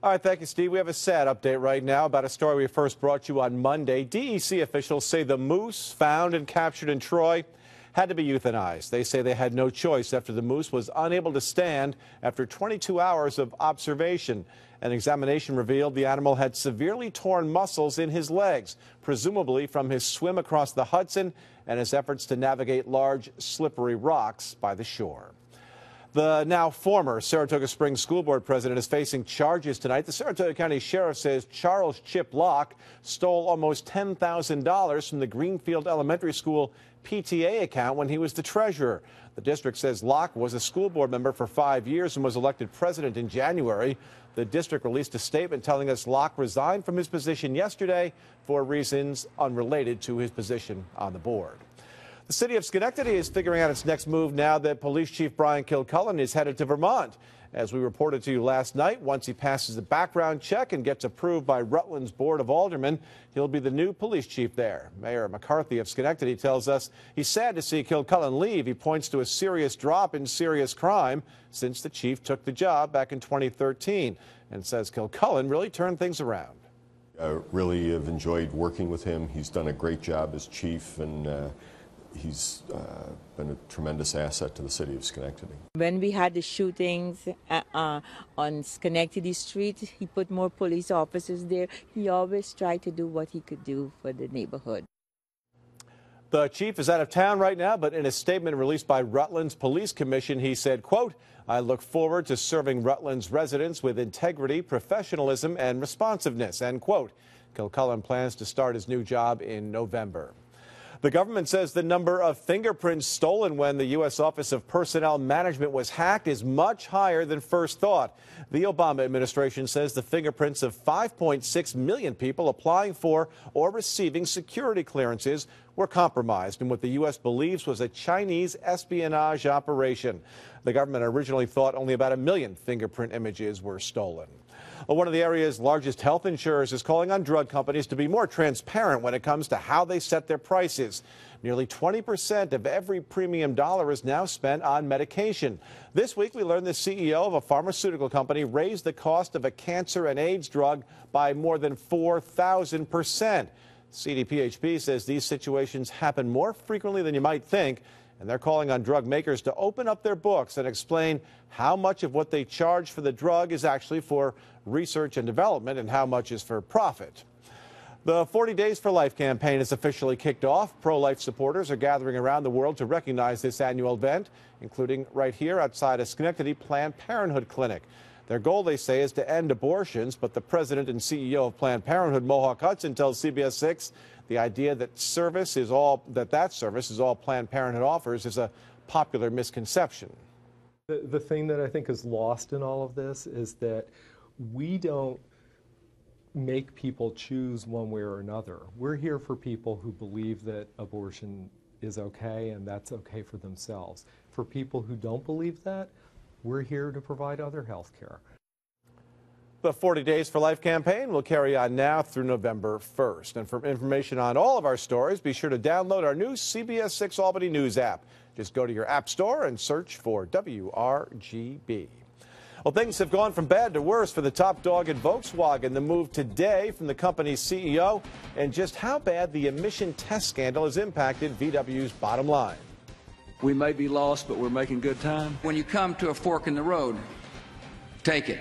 All right, thank you, Steve. We have a sad update right now about a story we first brought you on Monday. DEC officials say the moose found and captured in Troy had to be euthanized. They say they had no choice after the moose was unable to stand after 22 hours of observation. An examination revealed the animal had severely torn muscles in his legs, presumably from his swim across the Hudson and his efforts to navigate large, slippery rocks by the shore. The now former Saratoga Springs School Board president is facing charges tonight. The Saratoga County Sheriff says Charles Chip Locke stole almost $10,000 from the Greenfield Elementary School PTA account when he was the treasurer. The district says Locke was a school board member for 5 years and was elected president in January. The district released a statement telling us Locke resigned from his position yesterday for reasons unrelated to his position on the board. The city of Schenectady is figuring out its next move now that Police Chief Brian Kilcullen is headed to Vermont. As we reported to you last night, once he passes the background check and gets approved by Rutland's Board of Aldermen, he'll be the new police chief there. Mayor McCarthy of Schenectady tells us he's sad to see Kilcullen leave. He points to a serious drop in serious crime since the chief took the job back in 2013 and says Kilcullen really turned things around. I really have enjoyed working with him. He's done a great job as chief, and he's been a tremendous asset to the city of Schenectady. When we had the shootings on Schenectady Street, he put more police officers there. He always tried to do what he could do for the neighborhood. The chief is out of town right now, but in a statement released by Rutland's Police Commission, he said, quote, "I look forward to serving Rutland's residents with integrity, professionalism, and responsiveness," end quote. Kilcullen plans to start his new job in November. The government says the number of fingerprints stolen when the U.S. Office of Personnel Management was hacked is much higher than first thought. The Obama administration says the fingerprints of 5.6 million people applying for or receiving security clearances were compromised in what the U.S. believes was a Chinese espionage operation. The government originally thought only about 1 million fingerprint images were stolen. Well, one of the area's largest health insurers is calling on drug companies to be more transparent when it comes to how they set their prices. Nearly 20% of every premium dollar is now spent on medication. This week, we learned the CEO of a pharmaceutical company raised the cost of a cancer and AIDS drug by more than 4,000%. CDPHP says these situations happen more frequently than you might think, and they're calling on drug makers to open up their books and explain how much of what they charge for the drug is actually for research and development and how much is for profit. The 40 Days for Life campaign is officially kicked off. Pro-life supporters are gathering around the world to recognize this annual event, including right here outside a Schenectady Planned Parenthood clinic. Their goal, they say, is to end abortions, but the president and CEO of Planned Parenthood, Mohawk Hudson, tells CBS 6 the idea that service is all Planned Parenthood offers is a popular misconception. The thing that I think is lost in all of this is that we don't make people choose one way or another. We're here for people who believe that abortion is okay and that's okay for themselves. For people who don't believe that, we're here to provide other health care. The 40 Days for Life campaign will carry on now through November 1st. And for information on all of our stories, be sure to download our new CBS 6 Albany News app. Just go to your app store and search for WRGB. Well, things have gone from bad to worse for the top dog at Volkswagen. The move today from the company's CEO, and just how bad the emission test scandal has impacted VW's bottom line. We may be lost, but we're making good time. When you come to a fork in the road, take it.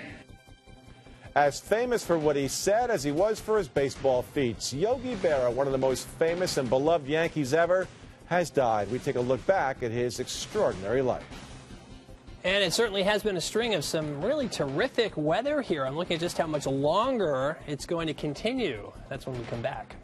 As famous for what he said as he was for his baseball feats, Yogi Berra, one of the most famous and beloved Yankees ever, has died. We take a look back at his extraordinary life. And it certainly has been a string of some really terrific weather here. I'm looking at just how much longer it's going to continue. That's when we come back.